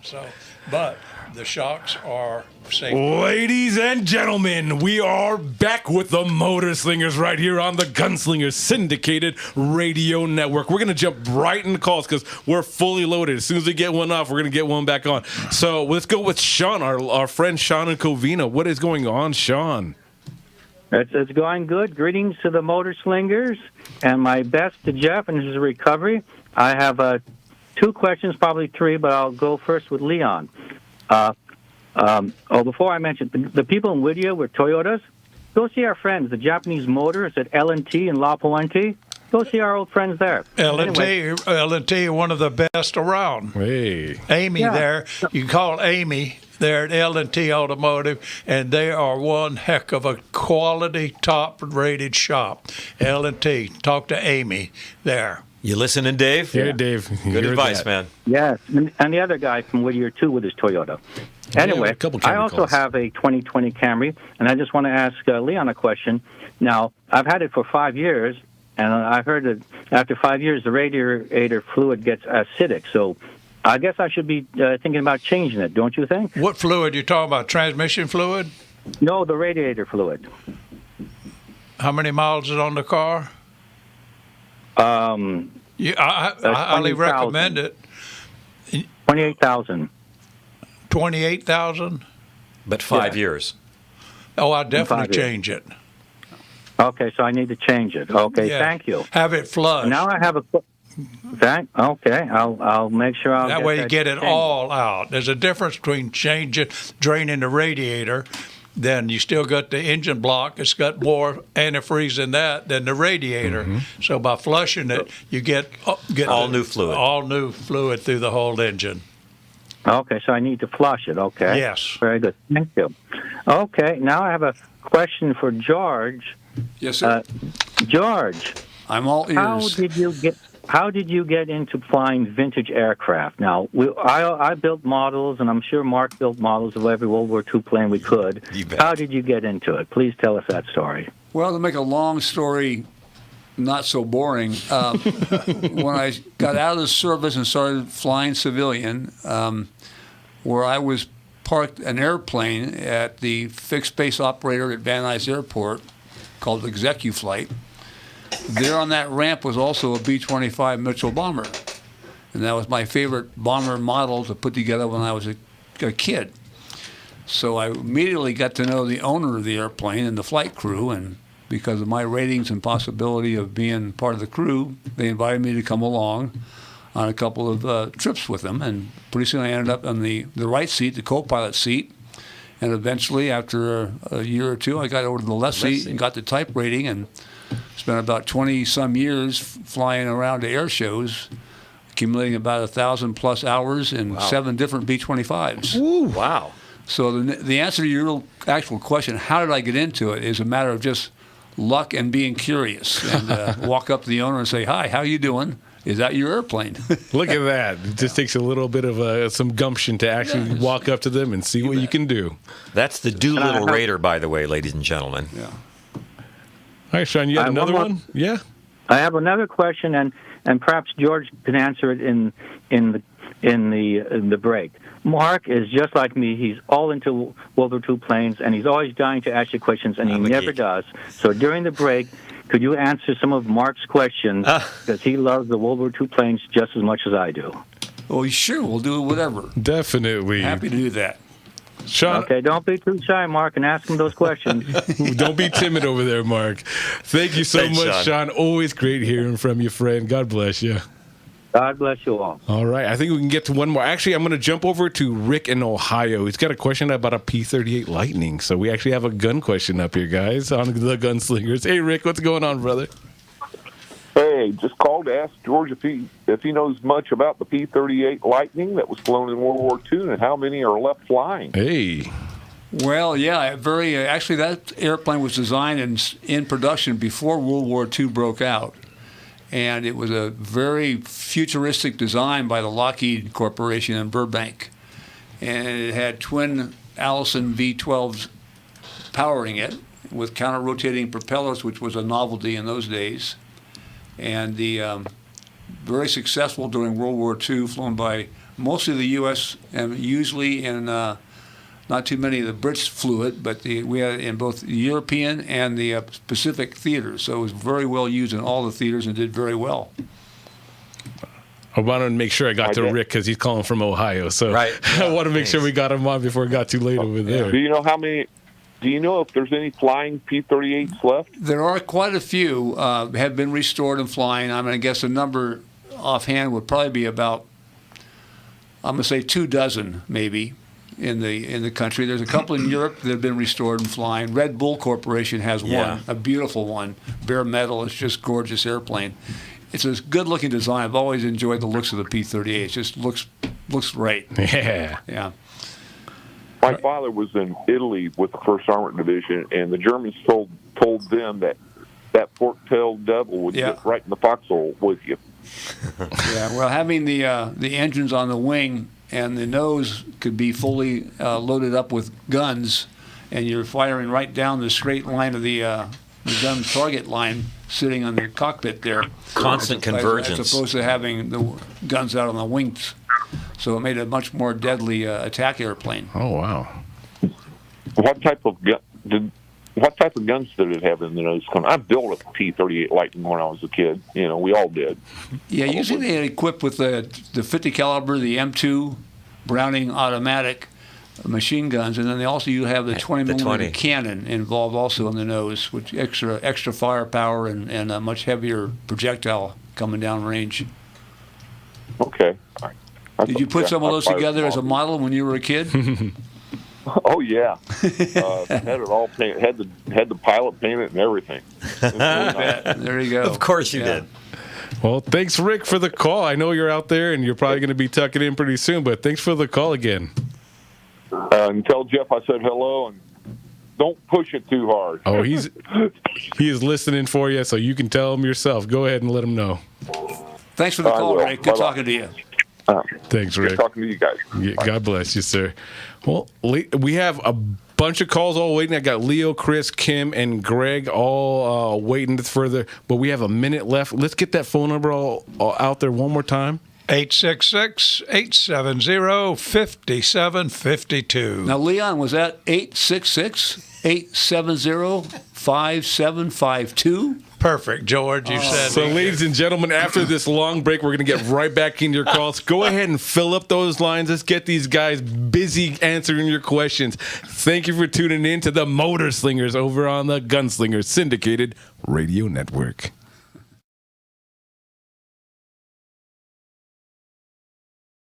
So, but the shocks are safe. Ladies and gentlemen, we are back with the Motor Slingers right here on the Gunslinger Syndicated Radio Network. We're going to jump right into calls because we're fully loaded. As soon as we get one off, we're going to get one back on. So let's go with Sean, our friend Sean in Covina. What is going on, Sean? It's going good. Greetings to the Motor Slingers, and my best to Jeff and his recovery. I have 2 questions, probably 3, but I'll go first with Leon. Before I mention, the people in Whittier with Toyotas, go see our friends, the Japanese Motors at L&T in La Puente. Go see our old friends there. L&T, one of the best around. Hey. Amy there, you can call Amy there at L&T Automotive, and they are one heck of a quality, top-rated shop. L&T, talk to Amy there. You listening, Dave? Yeah, Dave. Good advice, man. Yes, and the other guy from Whittier, too, with his Toyota. Anyway, I also have a 2020 Camry, and I just want to ask Leon a question. Now, I've had it for 5 years, and I heard that after 5 years, the radiator fluid gets acidic. So I guess I should be thinking about changing it, don't you think? What fluid? You talking about transmission fluid? No, the radiator fluid. How many miles is on the car? I highly recommend it. 28,000. 28,000? But 5 years. Oh, I'd definitely change it. Okay, so I need to change it. Okay, thank you. Have it flushed. Now I have a... Okay, I'll make sure I'll that way you get it all out. There's a difference between draining the radiator, then you still got the engine block. It's got more antifreeze in that than the radiator. Mm-hmm. So by flushing it, you get all new fluid. All new fluid through the whole engine. Okay, so I need to flush it. Okay. Yes. Very good. Thank you. Okay, now I have a question for George. Yes, sir. George, I'm all ears. How did you get into flying vintage aircraft? Now, I built models, and I'm sure Mark built models of every World War II plane we could. How did you get into it? Please tell us that story. Well, to make a long story not so boring, when I got out of the service and started flying civilian, where I was parked an airplane at the fixed base operator at Van Nuys Airport called ExecuFlight. There on that ramp was also a B-25 Mitchell bomber, and that was my favorite bomber model to put together when I was a kid. So I immediately got to know the owner of the airplane and the flight crew, and because of my ratings and possibility of being part of the crew, they invited me to come along on a couple of trips with them, and pretty soon I ended up on the right seat, the co-pilot seat, and eventually after a year or two I got over to the left seat and got the type rating, and spent about 20-some years flying around to air shows, accumulating about 1,000+ hours in 7 different B-25s. Ooh, wow. So the answer to your actual question, how did I get into it, is a matter of just luck and being curious. And walk up to the owner and say, "Hi, how you doing? Is that your airplane?" Look at that. It just takes a little bit of some gumption to actually walk up to them and see what you can do. That's the Doolittle Raider, by the way, ladies and gentlemen. Yeah. All right, Sean, you have another one? Yeah. I have another question, and perhaps George can answer it in the break. Mark is just like me. He's all into World War II planes, and he's always dying to ask you questions, and he never does. So during the break, could you answer some of Mark's questions, because he loves the World War II planes just as much as I do. Well, sure, we'll do whatever. Definitely. Happy to do that. Sean. Okay, don't be too shy, Mark, and ask him those questions. Don't be timid over there, Mark. Thank you so much, Sean. Always great hearing from you, friend. God bless you. God bless you all. All right, I think we can get to one more. Actually, I'm going to jump over to Rick in Ohio. He's got a question about a P-38 Lightning. So we actually have a gun question up here, guys, on the Gunslingers. Hey, Rick, what's going on, brother? Hey, just called to ask George if he knows much about the P-38 Lightning that was flown in World War II and how many are left flying. Hey. Well, yeah, actually that airplane was designed and in production before World War II broke out. And it was a very futuristic design by the Lockheed Corporation in Burbank. And it had twin Allison V-12s powering it with counter-rotating propellers, which was a novelty in those days. And the very successful during World War II, flown by mostly the U.S. and usually in not too many of the Brits flew it, but we had it in both the European and the Pacific theaters. So it was very well used in all the theaters and did very well. I wanted to make sure I got to Rick because he's calling from Ohio. So Right. I want to make sure we got him on before it got too late over there. Do you know how many? Do you know if there's any flying P-38s left? There are quite a few have been restored and flying. I'm going to guess the number offhand would probably be about, I'm going to say 24 maybe in the country. There's a couple in Europe that have been restored and flying. Red Bull Corporation has Yeah. one, a beautiful one, bare metal. It's just gorgeous airplane. It's a good-looking design. I've always enjoyed the looks of the P-38. It just looks great. Yeah. Yeah. My father was in Italy with the 1st Armored Division, and the Germans told them that fork-tailed devil would get right in the foxhole with you. Yeah. Well, having the engines on the wing and the nose could be fully loaded up with guns, and you're firing right down the straight line of the gun target line sitting on the cockpit there. Constant convergence. As opposed to having the guns out on the wings. So it made a much more deadly attack airplane. Oh, wow. What type of guns did it have in the nose cone? I built a P-38 Lightning when I was a kid. You know, we all did. Yeah, usually they're equipped with the 50 caliber, the M2 Browning automatic machine guns, and then they also have the 20 millimeter cannon involved also in the nose, which extra firepower and a much heavier projectile coming down range. Okay. Did you put some of those together as a model when you were a kid? Oh yeah, had it all painted. Had the pilot paint it and everything. There you go. Of course you did. Well, thanks, Rick, for the call. I know you're out there and you're probably going to be tucking in pretty soon, but thanks for the call again. And tell Jeff I said hello and don't push it too hard. Oh, he is listening for you, so you can tell him yourself. Go ahead and let him know. Thanks for the call, Rick. Good talking to you. Thanks, Rick. Good talking to you guys. Yeah, God bless you, sir. Well, we have a bunch of calls all waiting. I got Leo, Chris, Kim, and Greg all waiting further, but we have a minute left. Let's get that phone number all out there one more time. 866-870-5752. Now, Leon, was that 866-870-5752? Perfect, George. You said So, it. ladies and gentlemen, after this long break, we're going to get right back into your calls. Go ahead and fill up those lines. Let's get these guys busy answering your questions. Thank you for tuning in to the Motor Slingers over on the Gunslinger Syndicated Radio Network.